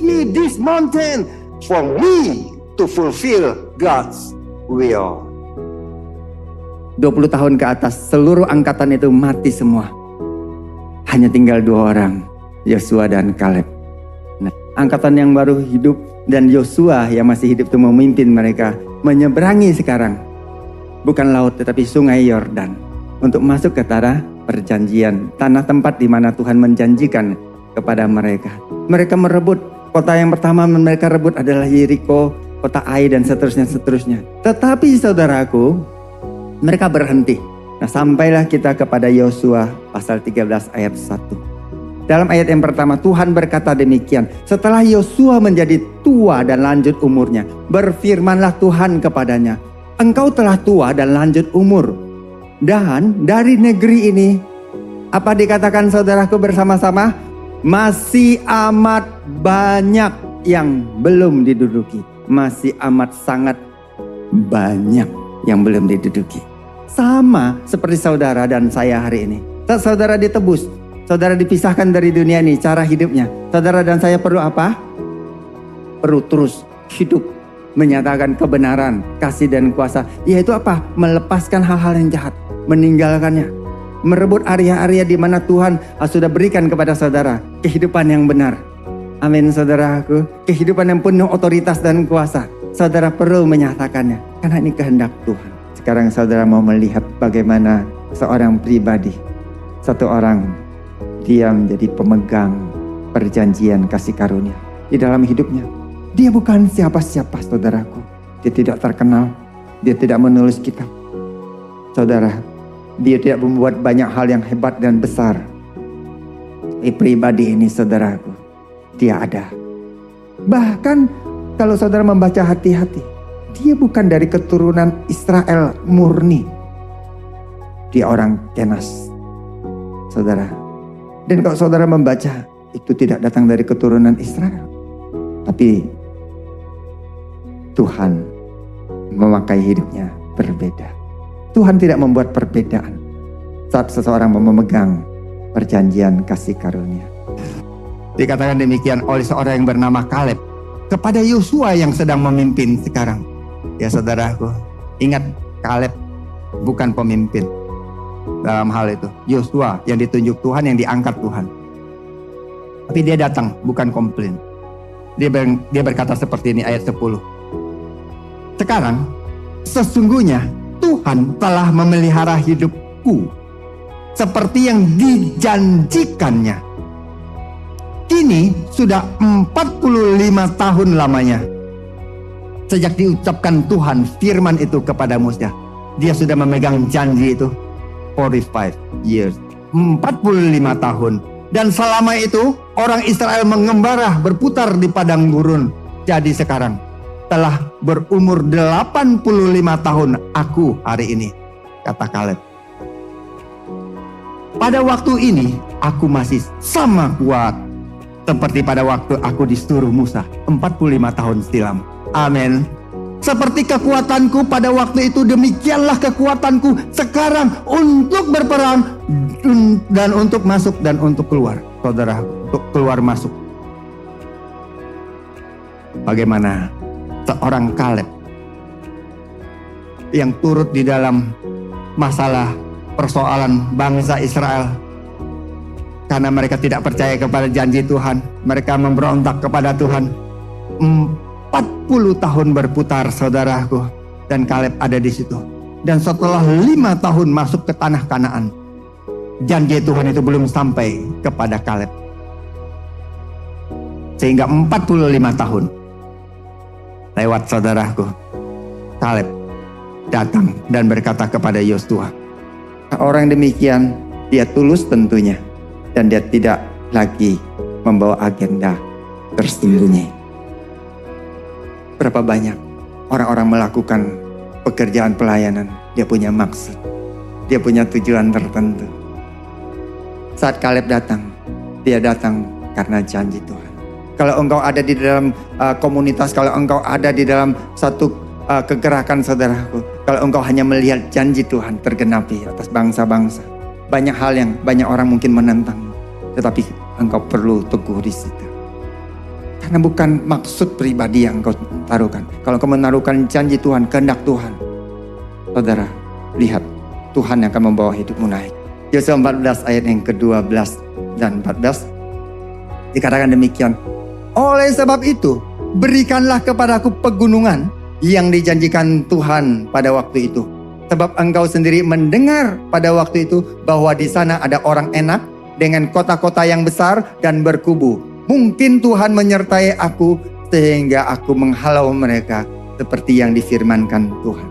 give me this mountain for me to fulfill God's will. 20 tahun ke atas, seluruh angkatan itu mati semua. Hanya tinggal 2 orang, Yosua dan Kaleb. Nah, angkatan yang baru hidup dan Yosua yang masih hidup itu memimpin mereka menyeberangi sekarang. Bukan laut tetapi sungai Yordan. Untuk masuk ke tanah perjanjian. Tanah tempat di mana Tuhan menjanjikan kepada mereka. Mereka merebut. Kota yang pertama mereka rebut adalah Yeriko, kota Ai dan seterusnya. Tetapi saudaraku, mereka berhenti. Nah, sampailah kita kepada Yosua pasal 13 ayat 1. Dalam ayat yang pertama Tuhan berkata demikian. Setelah Yosua menjadi tua dan lanjut umurnya, berfirmanlah Tuhan kepadanya, engkau telah tua dan lanjut umur. Dan dari negeri ini, apa dikatakan saudaraku bersama-sama? Masih amat banyak yang belum diduduki. Masih amat sangat banyak yang belum diduduki. Sama seperti saudara dan saya hari ini. Saat saudara ditebus, saudara dipisahkan dari dunia ini, cara hidupnya. Saudara dan saya perlu apa? Perlu terus hidup, menyatakan kebenaran, kasih dan kuasa. Yaitu apa? Melepaskan hal-hal yang jahat, meninggalkannya. Merebut area-area di mana Tuhan sudah berikan kepada saudara kehidupan yang benar. Amin saudaraku. Kehidupan yang penuh otoritas dan kuasa. Saudara perlu menyatakannya karena ini kehendak Tuhan. Sekarang saudara mau melihat bagaimana seorang pribadi, satu orang, dia menjadi pemegang perjanjian kasih karunia di dalam hidupnya. Dia bukan siapa-siapa saudaraku. Dia tidak terkenal. Dia tidak menulis kitab. Saudara, dia tidak membuat banyak hal yang hebat dan besar. Pribadi ini saudaraku, dia ada. Bahkan kalau saudara membaca hati-hati, dia bukan dari keturunan Israel murni. Dia orang Kenas, saudara. Dan kalau saudara membaca, itu tidak datang dari keturunan Israel. Tapi Tuhan memakai hidupnya berbeda. Tuhan tidak membuat perbedaan saat seseorang memegang perjanjian kasih karunia. Dikatakan demikian oleh seorang yang bernama Kaleb kepada Yosua yang sedang memimpin sekarang. Ya saudaraku, ingat Kaleb bukan pemimpin dalam hal itu. Yosua yang ditunjuk Tuhan, yang diangkat Tuhan. Tapi dia datang, bukan komplain. Dia berkata seperti ini ayat 10. Sekarang sesungguhnya Tuhan telah memelihara hidupku seperti yang dijanjikannya. Kini sudah 45 tahun lamanya sejak diucapkan Tuhan firman itu kepada Musa. Dia sudah memegang janji itu 45 years, 45 tahun. Dan selama itu orang Israel mengembara berputar di padang gurun. Jadi sekarang telah berumur 85 tahun aku hari ini, kata Kaleb. Pada waktu ini aku masih sama kuat seperti pada waktu aku disuruh Musa 45 tahun silam. Amin. Seperti kekuatanku pada waktu itu, demikianlah kekuatanku sekarang untuk berperang dan untuk masuk dan untuk keluar. Saudara, untuk keluar masuk. Bagaimana seorang Kaleb yang turut di dalam masalah persoalan bangsa Israel karena mereka tidak percaya kepada janji Tuhan, mereka memberontak kepada Tuhan. 40 tahun berputar saudaraku, dan Kaleb ada di situ. Dan setelah 5 tahun masuk ke tanah Kanaan, janji Tuhan itu belum sampai kepada Kaleb. Sehingga 45 tahun lewat saudaraku, Kaleb datang dan berkata kepada Yosua. Orang demikian, dia tulus tentunya. Dan dia tidak lagi membawa agenda tersembunyi. Berapa banyak orang-orang melakukan pekerjaan pelayanan, dia punya maksud, dia punya tujuan tertentu. Saat Kaleb datang, dia datang karena janji Tuhan. Kalau engkau ada di dalam komunitas, kalau engkau ada di dalam satu kegerakan saudaraku, kalau engkau hanya melihat janji Tuhan tergenapi atas bangsa-bangsa, banyak hal yang banyak orang mungkin menentang, tetapi engkau perlu teguh di situ. karena bukan maksud pribadi yang engkau taruhkan. Kalau engkau menaruhkan janji Tuhan, kehendak Tuhan, saudara, lihat Tuhan yang akan membawa hidupmu naik. Yosua 14 ayat yang ke-12 dan 14 dikatakan demikian. Oleh sebab itu, berikanlah kepadaku pegunungan yang dijanjikan Tuhan pada waktu itu. Sebab engkau sendiri mendengar pada waktu itu bahwa di sana ada orang enak dengan kota-kota yang besar dan berkubu. Mungkin Tuhan menyertai aku sehingga aku menghalau mereka seperti yang difirmankan Tuhan.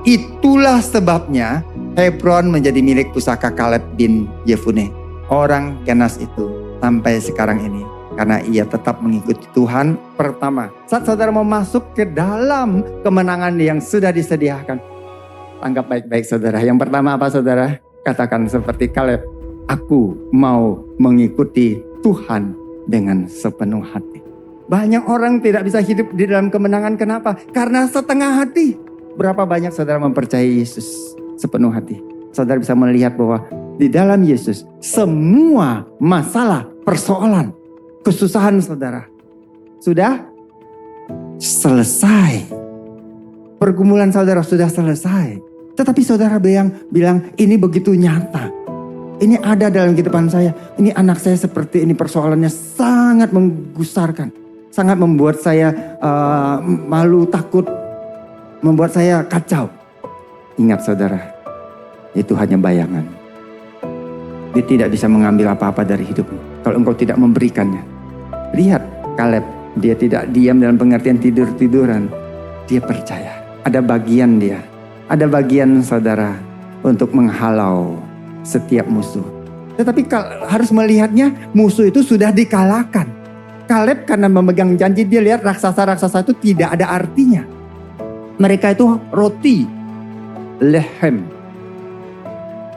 Itulah sebabnya Hebron menjadi milik pusaka Kaleb bin Yefune, orang Kenas itu, sampai sekarang ini. Karena ia tetap mengikuti Tuhan. Pertama, saat saudara mau masuk ke dalam kemenangan yang sudah disediakan, anggap baik-baik saudara. Yang pertama apa saudara? Katakan seperti Kaleb, aku mau mengikuti Tuhan dengan sepenuh hati. Banyak orang tidak bisa hidup di dalam kemenangan. Kenapa? Karena setengah hati. Berapa banyak saudara mempercayai Yesus sepenuh hati? Saudara bisa melihat bahwa di dalam Yesus semua masalah, persoalan, kesusahan saudara sudah selesai. Pergumulan saudara sudah selesai. Tetapi saudara bilang ini begitu nyata. Ini ada dalam kehidupan saya. Ini anak saya seperti ini, persoalannya sangat menggusarkan. Sangat membuat saya malu, takut. Membuat saya kacau. Ingat saudara, itu hanya bayangan. Dia tidak bisa mengambil apa-apa dari hidupmu kalau engkau tidak memberikannya. Lihat Kaleb, dia tidak diam dalam pengertian tidur-tiduran. Dia percaya. Ada bagian dia. Ada bagian saudara untuk menghalau setiap musuh. Tetapi harus melihatnya musuh itu sudah dikalahkan. Kaleb karena memegang janji, dia lihat raksasa-raksasa itu tidak ada artinya. Mereka itu roti, lehem.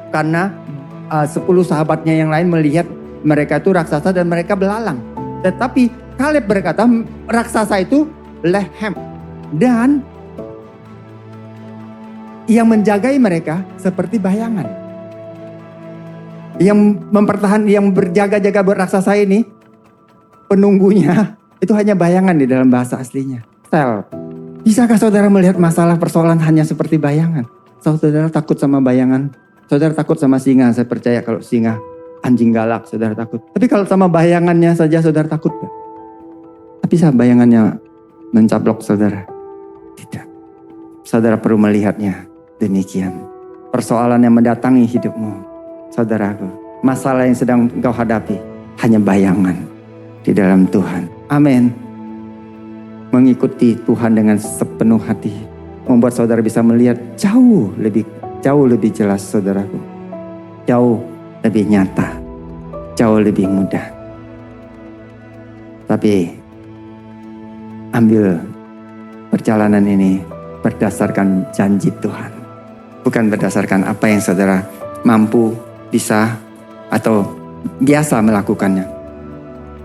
Karena 10 sahabatnya yang lain melihat mereka itu raksasa dan mereka belalang. Tetapi Kaleb berkata raksasa itu lehem. Dan yang menjagai mereka seperti bayangan. Yang berjaga-jaga buat raksasa ini, penunggunya itu hanya bayangan di dalam bahasa aslinya. Sel. Bisakah saudara melihat masalah persoalan hanya seperti bayangan? Saudara takut sama bayangan? Saudara takut sama singa? Saya percaya kalau singa, anjing galak, saudara takut. Tapi kalau sama bayangannya saja saudara takut gak? Tapi saat bayangannya mencaplok saudara? Tidak. Saudara perlu melihatnya demikian. Persoalan yang mendatangi hidupmu, saudaraku, masalah yang sedang engkau hadapi hanya bayangan di dalam Tuhan. Amin. Mengikuti Tuhan dengan sepenuh hati membuat saudara bisa melihat jauh lebih jelas saudaraku. Jauh lebih nyata, jauh lebih mudah. Tapi ambil perjalanan ini berdasarkan janji Tuhan, bukan berdasarkan apa yang saudara mampu, bisa, atau biasa melakukannya.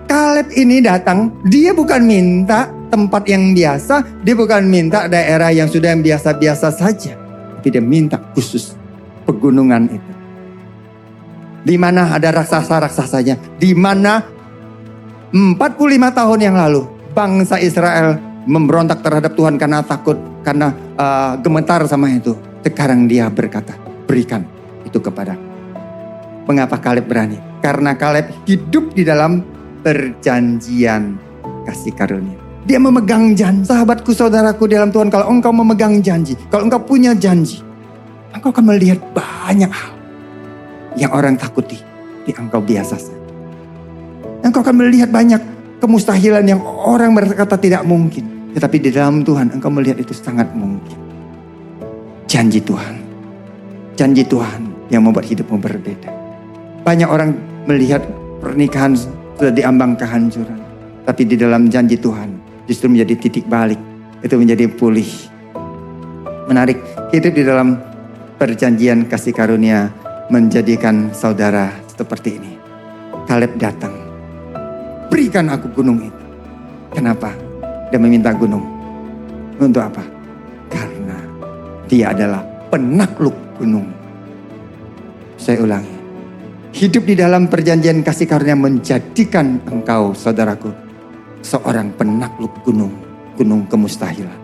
Kaleb ini datang, dia bukan minta tempat yang biasa, dia bukan minta daerah yang sudah biasa-biasa saja, tapi dia minta khusus pegunungan itu. Di mana ada raksasa-raksasanya, di mana 45 tahun yang lalu bangsa Israel memberontak terhadap Tuhan karena takut, karena gemetar sama itu. Sekarang dia berkata, berikan itu kepada. Mengapa Kaleb berani? Karena Kaleb hidup di dalam perjanjian kasih karunia. Dia memegang janji. Sahabatku, saudaraku dalam Tuhan, kalau engkau memegang janji, kalau engkau punya janji, engkau akan melihat banyak hal yang orang takuti di engkau biasa saja. Engkau akan melihat banyak kemustahilan yang orang berkata tidak mungkin. Tetapi di dalam Tuhan engkau melihat itu sangat mungkin. Janji Tuhan. Janji Tuhan yang membuat hidupmu berbeda. Banyak orang melihat pernikahan sudah diambang kehancuran. Tapi di dalam janji Tuhan justru menjadi titik balik. Itu menjadi pulih. Menarik, hidup di dalam perjanjian kasih karunia menjadikan saudara seperti ini. Kaleb datang. Berikan aku gunung itu. Kenapa? Dia meminta gunung. Untuk apa? Karena dia adalah penakluk gunung. Saya ulangi. Hidup di dalam perjanjian kasih karunia menjadikan engkau, saudaraku, seorang penakluk gunung kemustahilan.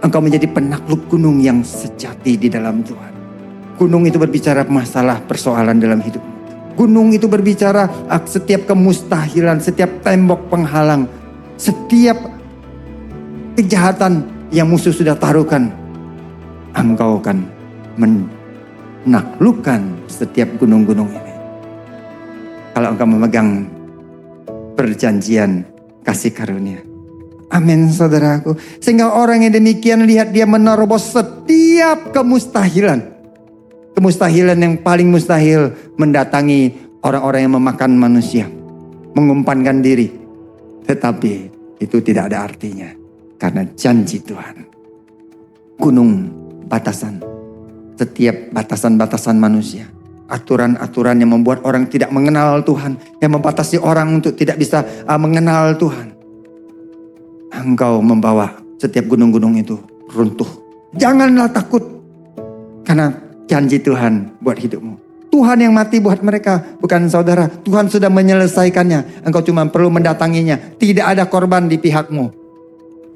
Engkau menjadi penakluk gunung yang sejati di dalam Tuhan. Gunung itu berbicara masalah persoalan dalam hidupmu. Gunung itu berbicara setiap kemustahilan, setiap tembok penghalang, setiap kejahatan yang musuh sudah taruhkan. Engkau akan menaklukkan setiap gunung-gunung ini. Kalau engkau memegang perjanjian kasih karunia. Amin saudaraku. Sehingga orang yang demikian lihat dia menerobos setiap kemustahilan. Kemustahilan yang paling mustahil mendatangi orang-orang yang memakan manusia. Mengumpankan diri. Tetapi itu tidak ada artinya. Karena janji Tuhan. Gunung batasan. Setiap batasan-batasan manusia. Aturan-aturan yang membuat orang tidak mengenal Tuhan. Yang membatasi orang untuk tidak bisa mengenal Tuhan. Engkau membawa setiap gunung-gunung itu runtuh. Janganlah takut. Karena janji Tuhan buat hidupmu. Tuhan yang mati buat mereka. Bukan saudara. Tuhan sudah menyelesaikannya. Engkau cuma perlu mendatanginya. Tidak ada korban di pihakmu.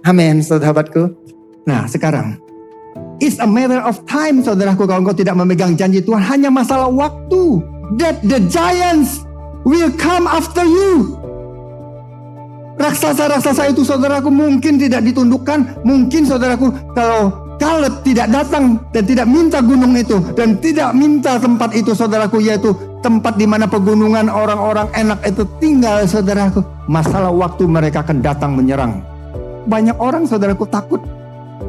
Amin saudaraku. Nah sekarang. It's a matter of time saudaraku. Kalau engkau tidak memegang janji Tuhan. Hanya masalah waktu. That the giants will come after you. Raksasa-raksasa itu saudaraku mungkin tidak ditundukkan. Mungkin saudaraku kalau Kaleb tidak datang dan tidak minta gunung itu. Dan tidak minta tempat itu saudaraku. Yaitu tempat di mana pegunungan orang-orang enak itu tinggal saudaraku. Masalah waktu mereka akan datang menyerang. Banyak orang saudaraku takut.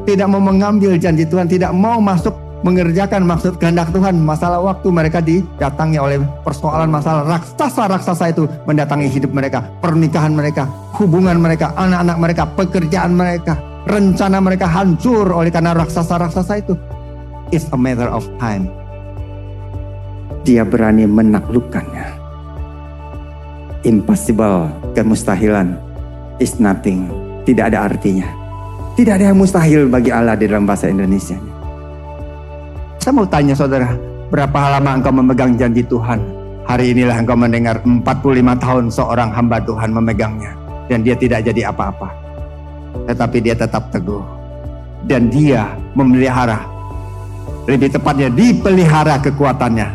Tidak mau mengambil janji Tuhan. Tidak mau masuk mengerjakan maksud kehendak Tuhan. Masalah waktu mereka didatangi oleh persoalan masalah raksasa-raksasa itu mendatangi hidup mereka, pernikahan mereka, hubungan mereka, anak-anak mereka, pekerjaan mereka, rencana mereka hancur oleh karena raksasa-raksasa itu. It's a matter of time. Dia berani menaklukkannya. Impossible, kemustahilan is nothing. Tidak ada artinya. Tidak ada yang mustahil bagi Allah di dalam bahasa Indonesia. Saya mau tanya saudara, berapa lama engkau memegang janji Tuhan? Hari inilah engkau mendengar 45 tahun seorang hamba Tuhan memegangnya. Dan dia tidak jadi apa-apa. Tetapi dia tetap teguh. Dan dia memelihara. Lebih tepatnya dipelihara kekuatannya.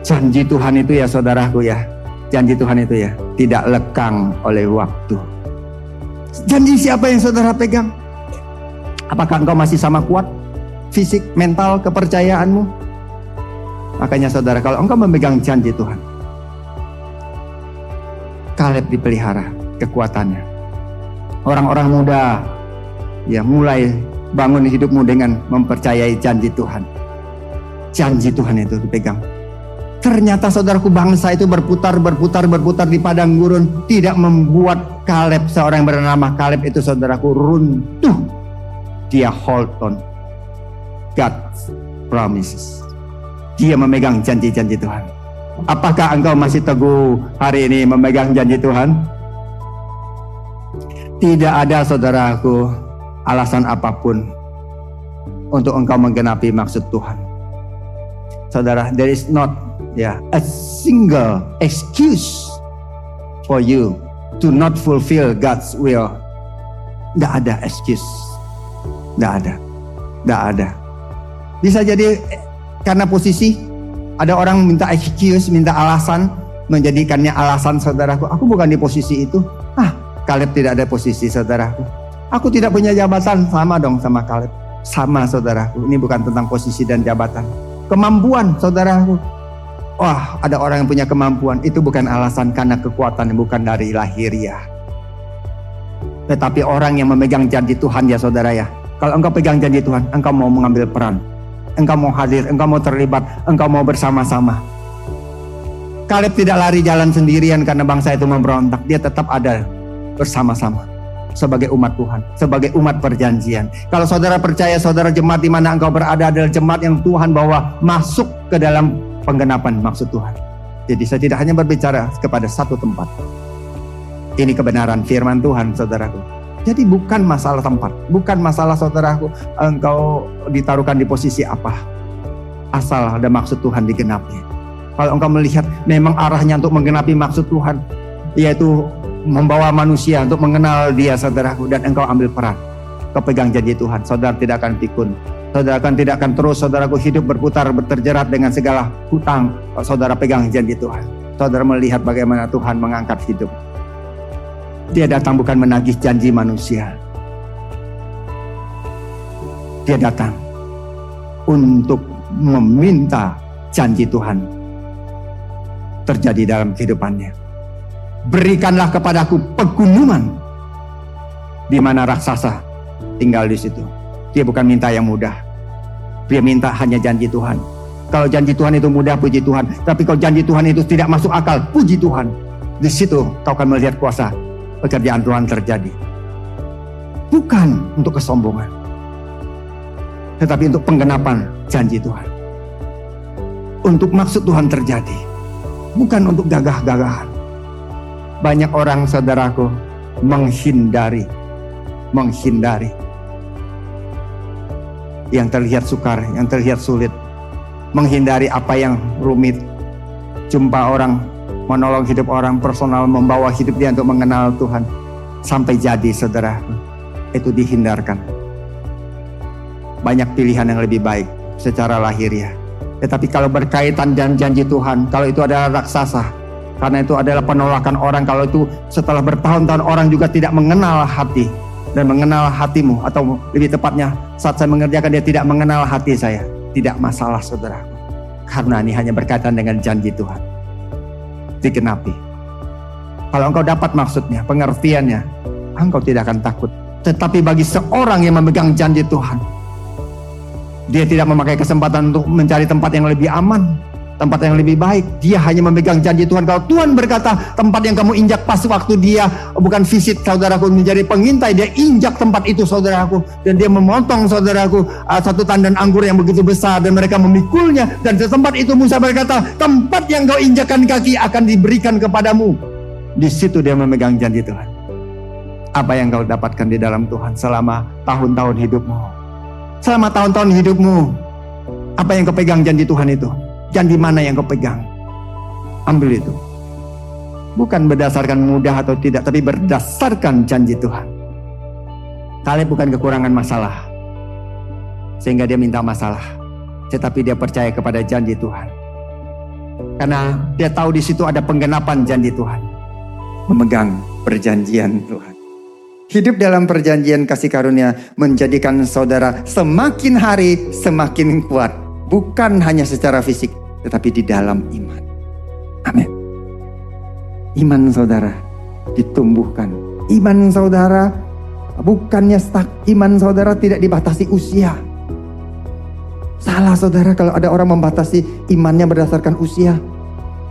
Janji Tuhan itu ya saudaraku ya. Janji Tuhan itu ya. Tidak lekang oleh waktu. Janji siapa yang saudara pegang? Apakah engkau masih sama kuat? Fisik, mental, kepercayaanmu. Makanya saudara, kalau engkau memegang janji Tuhan, Kaleb dipelihara kekuatannya. Orang-orang muda ya mulai bangun hidupmu dengan mempercayai janji Tuhan. Janji Tuhan itu dipegang. Ternyata saudaraku, bangsa itu berputar di padang gurun. Tidak membuat Kaleb, seorang yang bernama Kaleb itu saudaraku runtuh. Dia hold on God's promises. Dia memegang janji-janji Tuhan. Apakah engkau masih teguh hari ini memegang janji Tuhan? Tidak ada saudaraku alasan apapun untuk engkau menggenapi maksud Tuhan. Saudara, there is not a single excuse for you to not fulfill God's will. Tidak ada excuse. Tidak ada. Bisa jadi karena posisi. Ada orang minta excuse, minta alasan, menjadikannya alasan saudaraku. Aku bukan di posisi itu. Kaleb tidak ada posisi saudaraku. Aku tidak punya jabatan. Sama dong sama Kaleb. Sama saudaraku. Ini bukan tentang posisi dan jabatan. Kemampuan saudaraku. Wah, ada orang yang punya kemampuan. Itu bukan alasan karena kekuatan, bukan dari lahiriah. Tetapi orang yang memegang janji Tuhan ya saudara ya. Kalau engkau pegang janji Tuhan, engkau mau mengambil peran. Engkau mau hadir, engkau mau terlibat, engkau mau bersama-sama. Kaleb tidak lari jalan sendirian karena bangsa itu memberontak. Dia tetap ada bersama-sama. Sebagai umat Tuhan, sebagai umat perjanjian. Kalau saudara percaya, saudara jemaat di mana engkau berada adalah jemaat yang Tuhan bawa masuk ke dalam penggenapan maksud Tuhan. Jadi saya tidak hanya berbicara kepada satu tempat. Ini kebenaran firman Tuhan saudaraku. Jadi bukan masalah tempat, bukan masalah saudaraku engkau ditaruhkan di posisi apa. Asal ada maksud Tuhan digenapi. Kalau engkau melihat memang arahnya untuk menggenapi maksud Tuhan, yaitu membawa manusia untuk mengenal Dia, saudaraku, dan engkau ambil peran. Kau pegang janji Tuhan, saudara tidak akan pikun. Saudara tidak akan terus, saudaraku, hidup berputar, terjerat dengan segala hutang. Kalau saudara pegang janji Tuhan, saudara melihat bagaimana Tuhan mengangkat hidup. Dia datang bukan menagih janji manusia. Dia datang untuk meminta janji Tuhan terjadi dalam kehidupannya. Berikanlah kepadaku pegunungan di mana raksasa tinggal di situ. Dia bukan minta yang mudah. Dia minta hanya janji Tuhan. Kalau janji Tuhan itu mudah, puji Tuhan. Tapi kalau janji Tuhan itu tidak masuk akal, puji Tuhan. Di situ kau akan melihat kuasa pekerjaan Tuhan terjadi. Bukan untuk kesombongan, tetapi untuk penggenapan janji Tuhan. Untuk maksud Tuhan terjadi, bukan untuk gagah-gagahan. Banyak orang, saudaraku, menghindari yang terlihat sukar, yang terlihat sulit, menghindari apa yang rumit. Jumpa orang, menolong hidup orang, personal, membawa hidup dia untuk mengenal Tuhan sampai jadi, saudaraku, itu dihindarkan. Banyak pilihan yang lebih baik secara lahiriah. Tetapi kalau berkaitan dengan janji Tuhan, kalau itu adalah raksasa, karena itu adalah penolakan orang, kalau itu setelah bertahun-tahun orang juga tidak mengenal hati dan mengenal hatimu, atau lebih tepatnya saat saya mengerjakan dia tidak mengenal hati saya, tidak masalah, saudaraku, karena ini hanya berkaitan dengan janji Tuhan digenapi. Kalau engkau dapat maksudnya, pengertiannya, engkau tidak akan takut. Tetapi bagi seorang yang memegang janji Tuhan, dia tidak memakai kesempatan untuk mencari tempat yang lebih aman, tempat yang lebih baik. Dia hanya memegang janji Tuhan. Kalau Tuhan berkata, tempat yang kamu injak pas waktu dia bukan visit, saudaraku, menjadi pengintai, dia injak tempat itu, saudaraku, dan dia memotong, saudaraku, satu tandan anggur yang begitu besar, dan mereka memikulnya. Dan di tempat itu Musa berkata, tempat yang kau injakkan kaki akan diberikan kepadamu. Di situ dia memegang janji Tuhan. Apa yang kau dapatkan di dalam Tuhan selama tahun-tahun hidupmu? Selama tahun-tahun hidupmu, apa yang kau pegang janji Tuhan itu? Janji mana yang kau pegang? Ambil itu. Bukan berdasarkan mudah atau tidak, tapi berdasarkan janji Tuhan. Kaleb bukan kekurangan masalah, sehingga dia minta masalah, tetapi dia percaya kepada janji Tuhan. Karena dia tahu di situ ada penggenapan janji Tuhan. Memegang perjanjian Tuhan. Hidup dalam perjanjian kasih karunia menjadikan saudara semakin hari semakin kuat. Bukan hanya secara fisik, tetapi di dalam iman. Amin. Iman saudara ditumbuhkan. Iman saudara bukannya stuck. Iman saudara tidak dibatasi usia. Salah, saudara, kalau ada orang membatasi imannya berdasarkan usia.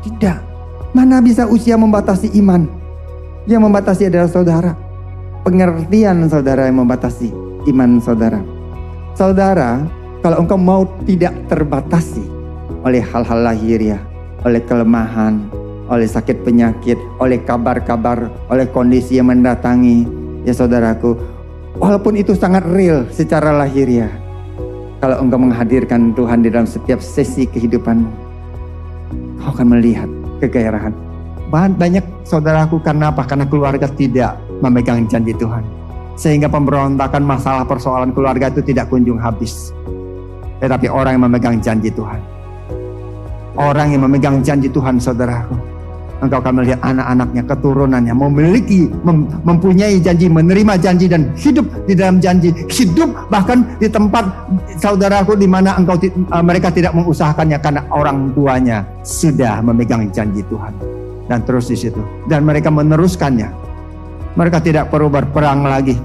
Tidak. Mana bisa usia membatasi iman? Yang membatasi adalah saudara. Pengertian saudara yang membatasi iman saudara. Saudara, kalau engkau mau tidak terbatasi oleh hal-hal lahiriah, oleh kelemahan, oleh sakit penyakit, oleh kabar-kabar, oleh kondisi yang mendatangi, ya saudaraku, walaupun itu sangat real secara lahiriah, kalau engkau menghadirkan Tuhan di dalam setiap sesi kehidupanmu, kau akan melihat kegairahan. Banyak saudaraku, karena apa? Karena keluarga tidak memegang janji Tuhan, sehingga pemberontakan, masalah, persoalan keluarga itu tidak kunjung habis. Tetapi orang yang memegang janji Tuhan, orang yang memegang janji Tuhan, saudaraku, engkau akan melihat anak-anaknya, keturunannya mempunyai janji, menerima janji, dan hidup di dalam janji. Hidup bahkan di tempat, saudaraku, di mana mereka tidak mengusahakannya, karena orang tuanya sudah memegang janji Tuhan dan terus di situ, dan mereka meneruskannya. Mereka tidak perlu berperang lagi.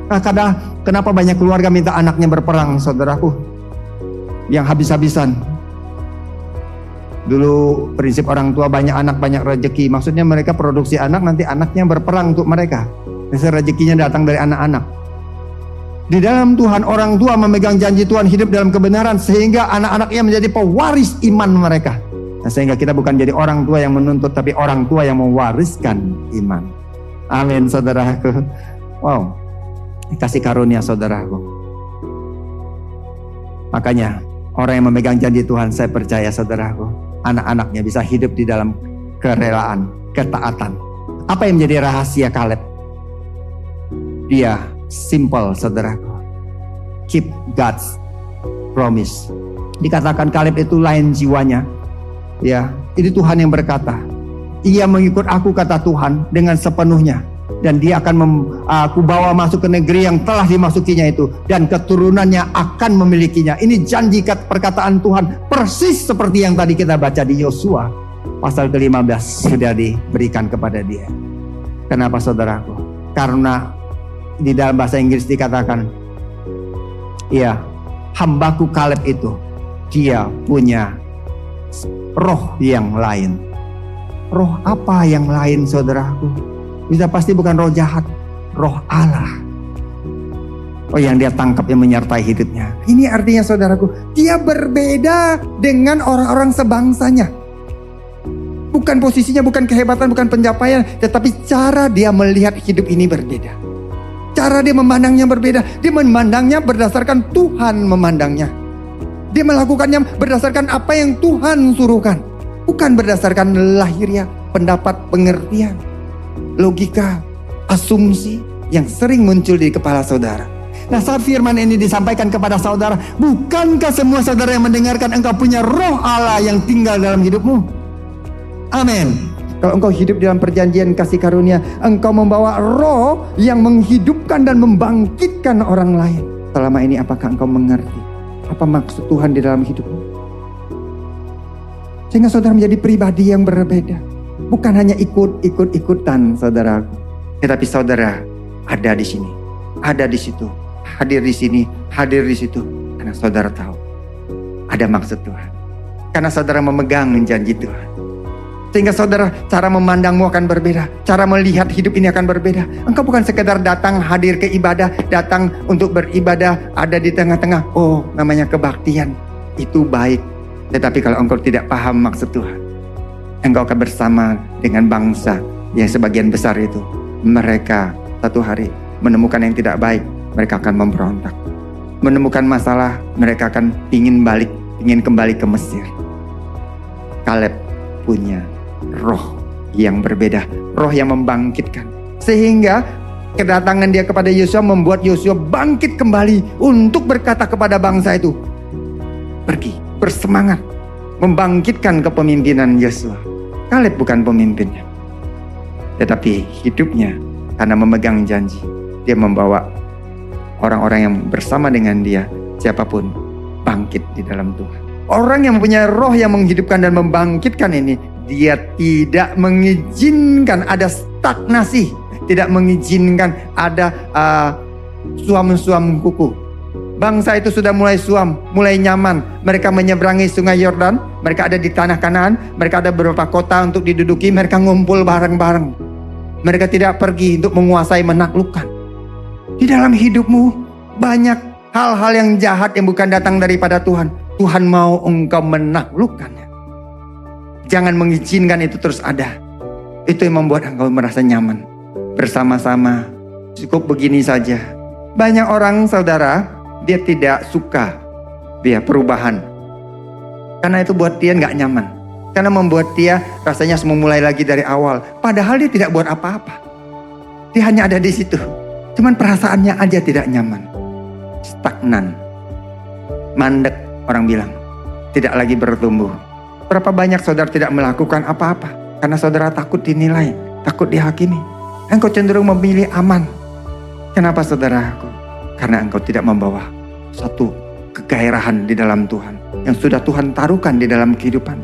Nah, kenapa banyak keluarga minta anaknya berperang, saudaraku, yang habis-habisan? Dulu prinsip orang tua, banyak anak banyak rezeki. Maksudnya mereka produksi anak, nanti anaknya berperang untuk mereka. Misalnya rezekinya datang dari anak-anak. Di dalam Tuhan, orang tua memegang janji Tuhan, hidup dalam kebenaran, sehingga anak-anaknya menjadi pewaris iman mereka. Nah, sehingga kita bukan jadi orang tua yang menuntut, tapi orang tua yang mewariskan iman. Amin, saudaraku. Wow, kasih karunia, saudaraku. Makanya orang yang memegang janji Tuhan, saya percaya, saudaraku, anak-anaknya bisa hidup di dalam kerelaan, ketaatan Apa yang menjadi rahasia Kaleb? Dia simple, saudaraku. Keep God's promise. Dikatakan Kaleb itu lain jiwanya. Ya, itu Tuhan yang berkata, ia mengikut aku, kata Tuhan, dengan sepenuhnya. Dan dia akan aku bawa masuk ke negeri yang telah dimasukinya itu. Dan keturunannya akan memilikinya. Ini janji perkataan Tuhan. Persis seperti yang tadi kita baca di Yosua. Pasal ke-15 sudah diberikan kepada dia. Kenapa saudaraku? Karena di dalam bahasa Inggris dikatakan, ya, hambaku Kaleb itu, dia punya roh yang lain. Roh apa yang lain saudaraku? Bisa pasti bukan roh jahat, roh Allah. Oh, yang dia tangkap, yang menyertai hidupnya. Ini artinya saudaraku, dia berbeda dengan orang-orang sebangsanya. Bukan posisinya, bukan kehebatan, bukan pencapaian, tetapi cara dia melihat hidup ini berbeda. Cara dia memandangnya berbeda. Dia memandangnya berdasarkan Tuhan memandangnya. Dia melakukannya berdasarkan apa yang Tuhan suruhkan. Bukan berdasarkan lahiriah, pendapat, pengertian, logika, asumsi yang sering muncul di kepala saudara. Nah, saat firman ini disampaikan kepada saudara, bukankah semua saudara yang mendengarkan engkau punya roh Allah yang tinggal dalam hidupmu? Amin. Kalau engkau hidup dalam perjanjian kasih karunia, engkau membawa roh yang menghidupkan dan membangkitkan orang lain. Selama ini apakah engkau mengerti apa maksud Tuhan di dalam hidupmu? Sehingga saudara menjadi pribadi yang berbeda. Bukan hanya ikut-ikutan saudara, tetapi saudara ada di sini, ada di situ, hadir di sini, hadir di situ. Karena saudara tahu ada maksud Tuhan. Karena saudara memegang janji Tuhan. Sehingga saudara, cara memandangmu akan berbeda. Cara melihat hidup ini akan berbeda. Engkau bukan sekedar datang hadir ke ibadah, datang untuk beribadah, ada di tengah-tengah. Oh, namanya kebaktian. Itu baik. Tetapi kalau engkau tidak paham maksud Tuhan, engkau akan bersama dengan bangsa yang sebagian besar itu. Mereka satu hari menemukan yang tidak baik, mereka akan memberontak. Menemukan masalah, mereka akan ingin kembali ke Mesir. Kaleb punya roh yang berbeda, roh yang membangkitkan. Sehingga kedatangan dia kepada Yosua membuat Yosua bangkit kembali untuk berkata kepada bangsa itu, pergi, bersemangat, membangkitkan kepemimpinan Yosua. Kaleb bukan pemimpinnya, tetapi hidupnya karena memegang janji, dia membawa orang-orang yang bersama dengan dia, siapapun, bangkit di dalam Tuhan. Orang yang mempunyai roh yang menghidupkan dan membangkitkan ini, dia tidak mengizinkan ada stagnasi, tidak mengizinkan ada suam-suam kuku. Bangsa itu sudah mulai suam, mulai nyaman. Mereka menyeberangi sungai Yordan, mereka ada di tanah Kanaan, mereka ada beberapa kota untuk diduduki, mereka ngumpul bareng-bareng. Mereka tidak pergi untuk menguasai, menaklukkan. Di dalam hidupmu banyak hal-hal yang jahat yang bukan datang daripada Tuhan. Tuhan mau engkau menaklukkannya. Jangan mengizinkan itu terus ada. Itu yang membuat engkau merasa nyaman. Bersama-sama, cukup begini saja. Banyak orang saudara, dia tidak suka dia perubahan. Karena itu buat dia gak nyaman. Karena membuat dia rasanya harus memulai lagi dari awal. Padahal dia tidak buat apa-apa. Dia hanya ada di situ. Cuman perasaannya aja tidak nyaman. Stagnan. Mandek orang bilang. Tidak lagi bertumbuh. Berapa banyak saudara tidak melakukan apa-apa karena saudara takut dinilai, takut dihakimi. Engkau cenderung memilih aman. Kenapa saudaraku? Karena engkau tidak membawa satu kegairahan di dalam Tuhan yang sudah Tuhan taruhkan di dalam kehidupan.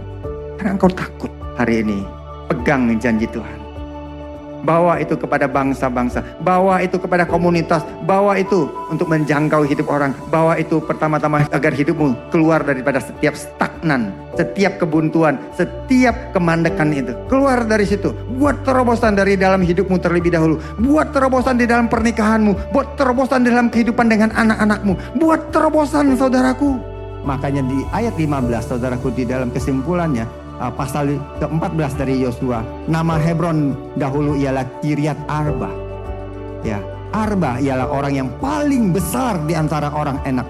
Karena engkau takut. Hari ini pegang janji Tuhan. Bawa itu kepada bangsa-bangsa, bawa itu kepada komunitas, bawa itu untuk menjangkau hidup orang. Bawa itu pertama-tama agar hidupmu keluar daripada setiap stagnan, setiap kebuntuan, setiap kemandekan itu. Keluar dari situ, buat terobosan dari dalam hidupmu terlebih dahulu. Buat terobosan di dalam pernikahanmu, buat terobosan dalam kehidupan dengan anak-anakmu. Buat terobosan saudaraku. Makanya di ayat 15 saudaraku, di dalam kesimpulannya, pasal ke-14 dari Yosua, nama Hebron dahulu ialah Kiryat Arba. Ya, Arba ialah orang yang paling besar di antara orang Enak.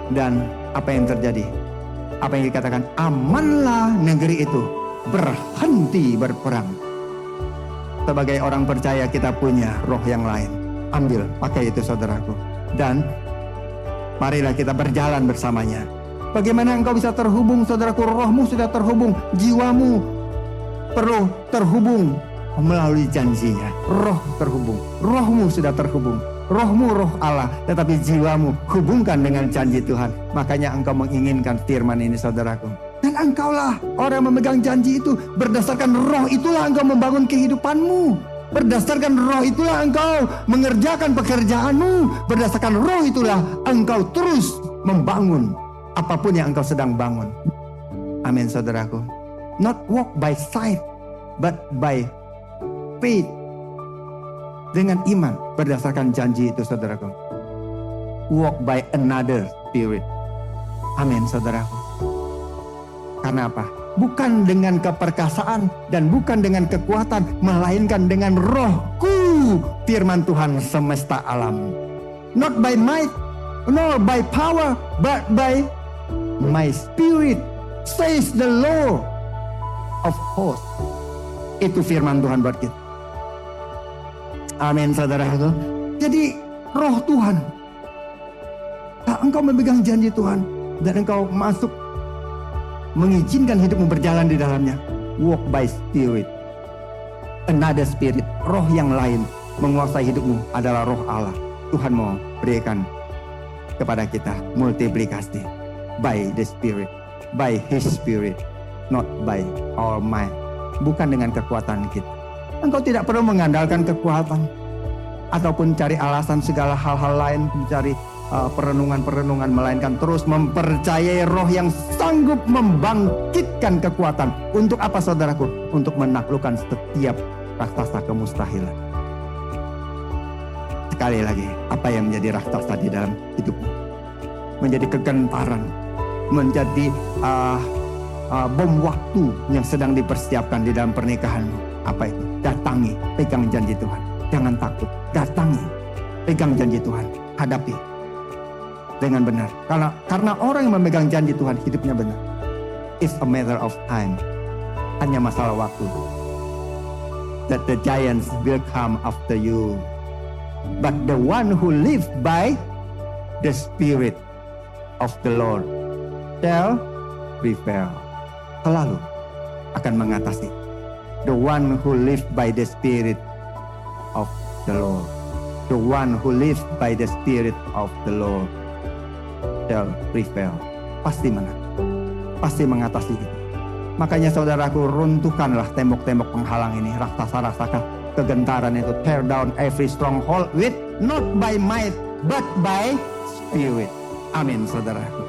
Dan apa yang terjadi? Apa yang dikatakan? Amanlah negeri itu, berhenti berperang. Sebagai orang percaya kita punya roh yang lain. Ambil, pakai itu saudaraku. Dan marilah kita berjalan bersamanya. Bagaimana engkau bisa terhubung saudaraku? Rohmu sudah terhubung, jiwamu perlu terhubung melalui janjinya. Roh terhubung, rohmu sudah terhubung. Rohmu roh Allah, tetapi jiwamu hubungkan dengan janji Tuhan. Makanya engkau menginginkan firman ini saudaraku. Dan engkaulah orang yang memegang janji itu. Berdasarkan roh itulah engkau membangun kehidupanmu. Berdasarkan roh itulah engkau mengerjakan pekerjaanmu. Berdasarkan roh itulah engkau terus membangun apapun yang engkau sedang bangun. Amin saudaraku. Not walk by sight, but by faith. Dengan iman berdasarkan janji itu saudaraku. Walk by another spirit. Amin saudaraku. Karena apa? Bukan dengan keperkasaan dan bukan dengan kekuatan, melainkan dengan rohku, firman Tuhan semesta alam. Not by might, nor by power, but by my spirit, says the Lord of hosts. Itu firman Tuhan buat kita. Amin saudaraku. Jadi roh Tuhan, engkau memegang janji Tuhan dan engkau masuk mengizinkan hidupmu berjalan di dalamnya. Walk by spirit, another spirit. Roh yang lain menguasai hidupmu adalah roh Allah. Tuhan mau berikan kepada kita multiplikasi by the spirit, by his spirit, not by our mind. Bukan dengan kekuatan kita. Engkau tidak perlu mengandalkan kekuatan ataupun cari alasan segala hal-hal lain, mencari perenungan-perenungan, melainkan terus mempercayai roh yang sanggup membangkitkan kekuatan. Untuk apa saudaraku? Untuk menaklukkan setiap raksasa kemustahilan. Sekali lagi, apa yang menjadi raksasa di dalam hidupmu? Menjadi kegentaran, menjadi bom waktu yang sedang dipersiapkan di dalam pernikahanmu. Apa itu? Datangi, pegang janji Tuhan. Jangan takut, datangi, pegang janji Tuhan, hadapi dengan benar. Karena orang yang memegang janji Tuhan hidupnya benar. It's a matter of time. Hanya masalah waktu. That the giants will come after you. But the one who lives by the Spirit of the Lord shall prevail. Selalu akan mengatasi. The one who lives by the Spirit of the Lord. The one who lives by the Spirit of the Lord shall prevail. Pasti menang. Pasti mengatasi itu. Makanya saudaraku, runtuhkanlah tembok-tembok penghalang ini. Raksasa-raksasa kegentaran itu. Tear down every stronghold with not by might but by spirit. Amin saudaraku.